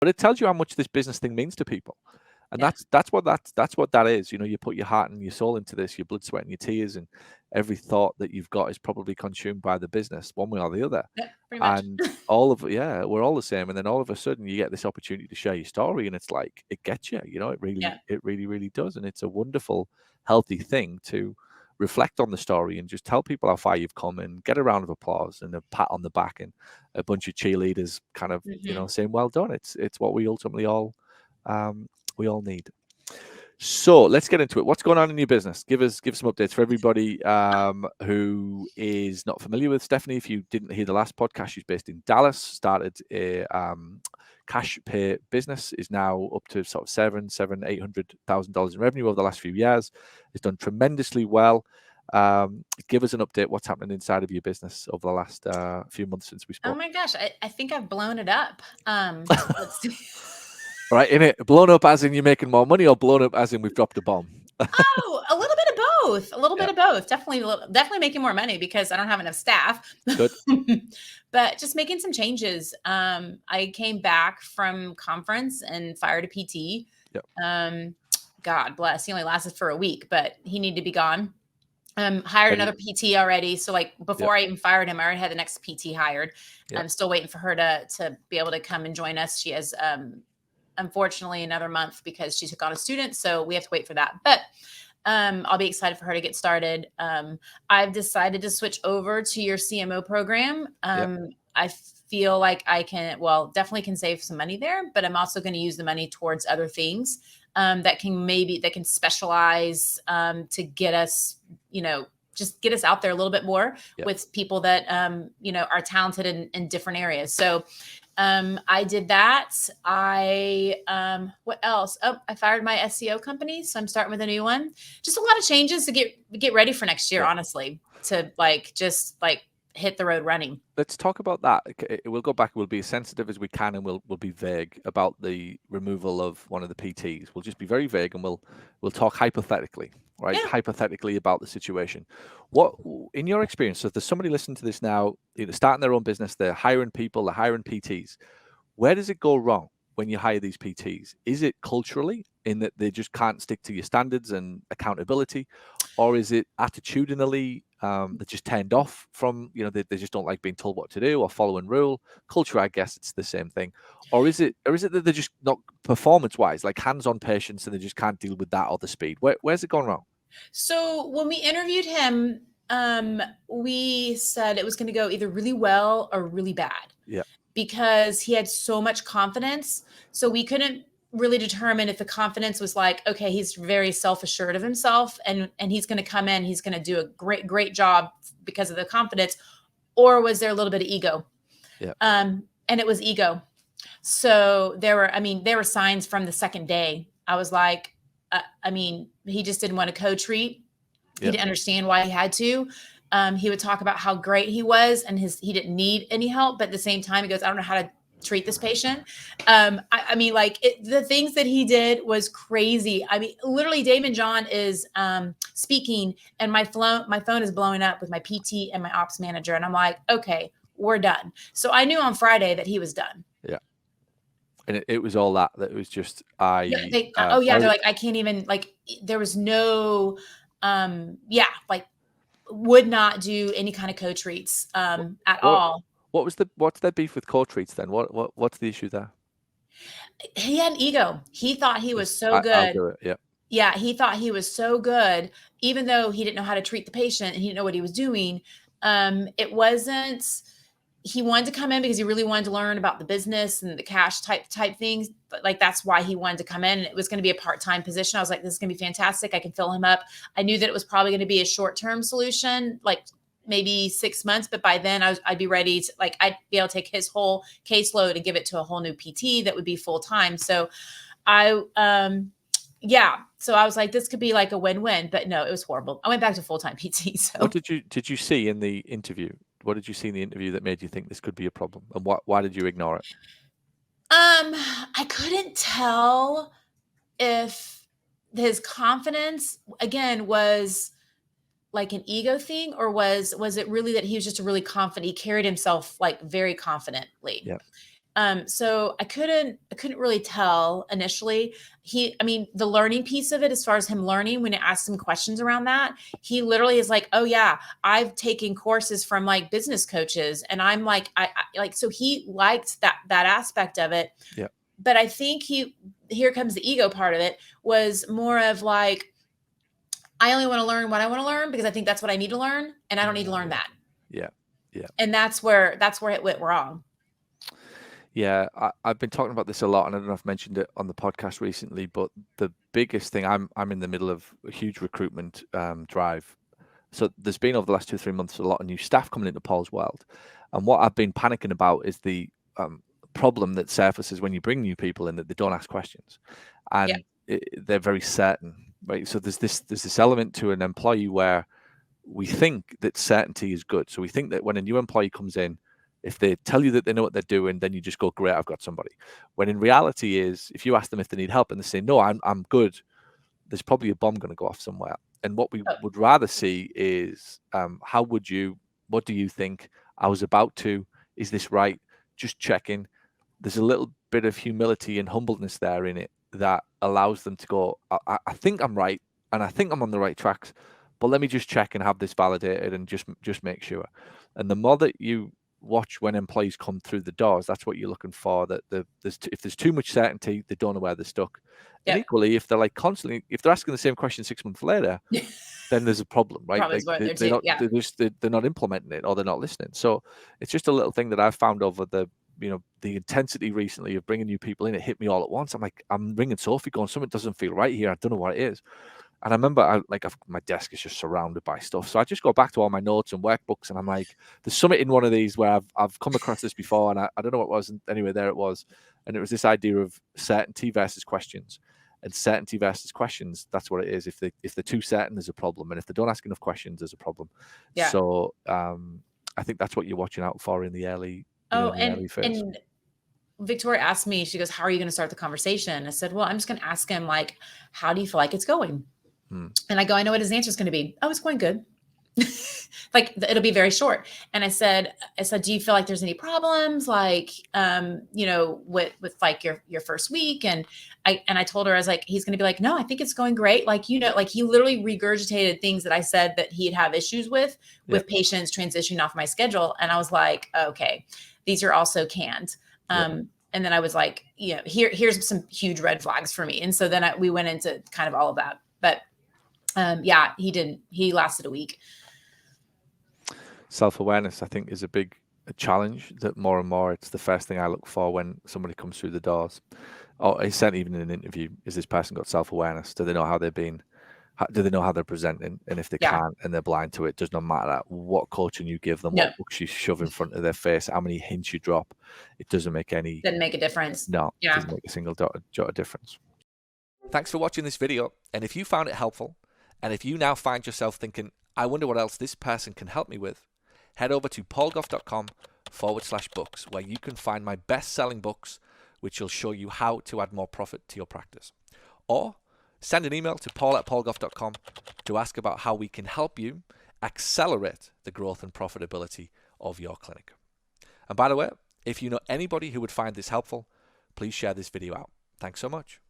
but it tells you how much this business thing means to people. And Yeah. that's what that is. You know, you put your heart and your soul into this, your blood, sweat, and your tears, and every thought that you've got is probably consumed by the business one way or the other. Yeah, pretty much. And we're all the same. And then all of a sudden you get this opportunity to share your story, and it's like it gets you. You know, Yeah. it really, really does. And it's a wonderful, healthy thing to reflect on the story and just tell people how far you've come and get a round of applause and a pat on the back and a bunch of cheerleaders kind of, you know, saying well done. It's what we ultimately all need. So let's get into it. What's going on in your business? Give some updates for everybody who is not familiar with Stefani. If you didn't hear the last podcast, she's based in Dallas, started a cash pay business, is now up to sort of $800,000 in revenue over the last few years. It's done tremendously well. Give us an update. What's happening inside of your business over the last few months since we spoke? Oh my gosh, I think I've blown it up. Let's see. Right, in it, blown up as in you're making more money, or blown up as in we've dropped a bomb? Oh, a little bit of both. A little bit of both. Definitely making more money because I don't have enough staff. Good. But just making some changes. I came back from conference and fired a PT. Yep. God bless. He only lasted for a week, but he needed to be gone. Hired another PT already. So like before I even fired him, I already had the next PT hired. I'm still waiting for her to be able to come and join us. She has unfortunately another month because she took on a student. So we have to wait for that. But I'll be excited for her to get started. I've decided to switch over to your CMO program. I feel like I definitely can save some money there, but I'm also going to use the money towards other things that can specialize to get us, just get us out there a little bit more with people that, are talented in different areas. So I did that. What else? Oh, I fired my SEO company. So I'm starting with a new one. Just a lot of changes to get ready for next year, honestly, to just hit the road running. Let's talk about that. We'll go back. We'll be as sensitive as we can, and we'll be vague about the removal of one of the PTs. We'll just be very vague, and we'll talk hypothetically, right? Yeah. Hypothetically about the situation. What, in your experience, so if there's somebody listening to this now, either starting their own business, they're hiring people, they're hiring PTs. Where does it go wrong when you hire these PTs? Is it culturally, in that they just can't stick to your standards and accountability, or is it attitudinally? They're just turned off from, they just don't like being told what to do or following rule. Culture, I guess it's the same thing. Or is it that they're just not performance-wise, like hands-on patients, and they just can't deal with that or the speed? Where's it gone wrong? So when we interviewed him, we said it was going to go either really well or really bad. Yeah. Because he had so much confidence. So we couldn't really determine if the confidence was like, okay, he's very self-assured of himself and he's going to come in, he's going to do a great job because of the confidence, or was there a little bit of ego? Yeah. And it was ego. So there were signs from the second day. I was like, he just didn't want to co-treat. He didn't understand why he had to. He would talk about how great he was and he didn't need any help. But at the same time, he goes, I don't know how to treat this patient. The things that he did was crazy. I mean, literally Damon John is speaking and my phone is blowing up with my PT and my ops manager. And I'm like, okay, we're done. So I knew on Friday that he was done. Yeah. And it was all that it was just, they're like, I can't even, there was no, would not do any kind of co-treats at all. What's their beef with co-treats then? What's the issue there? He had an ego. He thought he was so good. I'll do it. Yeah. Yeah, he thought he was so good, even though he didn't know how to treat the patient and he didn't know what he was doing. He wanted to come in because he really wanted to learn about the business and the cash type things. But that's why he wanted to come in. And it was going to be a part-time position. I was like, this is going to be fantastic. I can fill him up. I knew that it was probably going to be a short-term solution, like maybe 6 months. But by then I'd be ready to, I'd be able to take his whole caseload and give it to a whole new PT that would be full-time. So so I was like, this could be like a win-win, but no, it was horrible. I went back to full-time PT. So what did you see in the interview? What did you see in the interview that made you think this could be a problem? And why did you ignore it? I couldn't tell if his confidence again was like an ego thing, or was it really that he was just really confident? He carried himself very confidently. Yeah. So I couldn't really tell initially. The learning piece of it, as far as him learning, when I asked him questions around that, he literally is like, oh yeah, I've taken courses from like business coaches. And I'm like, I like, so he liked that aspect of it. Yeah. But I think here comes the ego part of it, was more of like, I only want to learn what I want to learn because I think that's what I need to learn. And I don't need to learn that. Yeah. Yeah. And that's where it went wrong. Yeah, I've been talking about this a lot, and I don't know if I've mentioned it on the podcast recently, but the biggest thing, I'm in the middle of a huge recruitment drive. So there's been, over the last 2-3 months, a lot of new staff coming into Paul's world. And what I've been panicking about is the problem that surfaces when you bring new people in, that they don't ask questions. And they're very certain, right? So there's this element to an employee where we think that certainty is good. So we think that when a new employee comes in, if they tell you that they know what they're doing, then you just go, great, I've got somebody. When in reality is, if you ask them if they need help and they say, no, I'm good, there's probably a bomb going to go off somewhere. And what we would rather see is, what do you think? I was about to, is this right? Just checking. There's a little bit of humility and humbleness there in it that allows them to go, I think I'm right, and I think I'm on the right tracks, but let me just check and have this validated and just make sure. And the more that you watch when employees come through the doors, that's what you're looking for. That if there's too much certainty, they don't know where they're stuck. And equally, if they're like constantly, if they're asking the same question 6 months later, then there's a problem, right? Like they're not implementing it, or they're not listening. So it's just a little thing that I've found over the intensity recently of bringing new people in. It hit me all at once. I'm ringing Sophie going, something doesn't feel right here. I don't know what it is. And I remember my desk is just surrounded by stuff. So I just go back to all my notes and workbooks, and I'm like, there's something in one of these where I've come across this before, and I don't know what it was. And anyway, there it was. And it was this idea of certainty versus questions. And certainty versus questions, that's what it is. If they're too certain, there's a problem. And if they don't ask enough questions, there's a problem. Yeah. So I think that's what you're watching out for in the early, early phase. And Victoria asked me, she goes, how are you going to start the conversation? I said, well, I'm just going to ask him, like, how do you feel like it's going? And I go, I know what his answer is going to be. Oh, it's going good. Like, it'll be very short. And I said, do you feel like there's any problems? Like, with like your first week. And I told her, I was like, he's going to be like, no, I think it's going great. Like, like he literally regurgitated things that I said that he'd have issues with patients transitioning off my schedule. And I was like, okay, these are also canned. And then I was like, here's some huge red flags for me. And so then we went into kind of all of that. But he lasted a week. Self-awareness, I think, is a big challenge that more and more, it's the first thing I look for when somebody comes through the doors. Or it's certainly even in an interview, is this person got self-awareness? Do they know how they're being? Do they know how they're presenting? And if they can't and they're blind to it, does not matter what coaching you give them, what books you shove in front of their face, how many hints you drop, it doesn't make a difference. No, it doesn't make a single jot of difference. Thanks for watching this video. And if you found it helpful, and if you now find yourself thinking, I wonder what else this person can help me with, head over to paulgough.com/books, where you can find my best-selling books, which will show you how to add more profit to your practice. Or send an email to paul@paulgough.com to ask about how we can help you accelerate the growth and profitability of your clinic. And by the way, if you know anybody who would find this helpful, please share this video out. Thanks so much.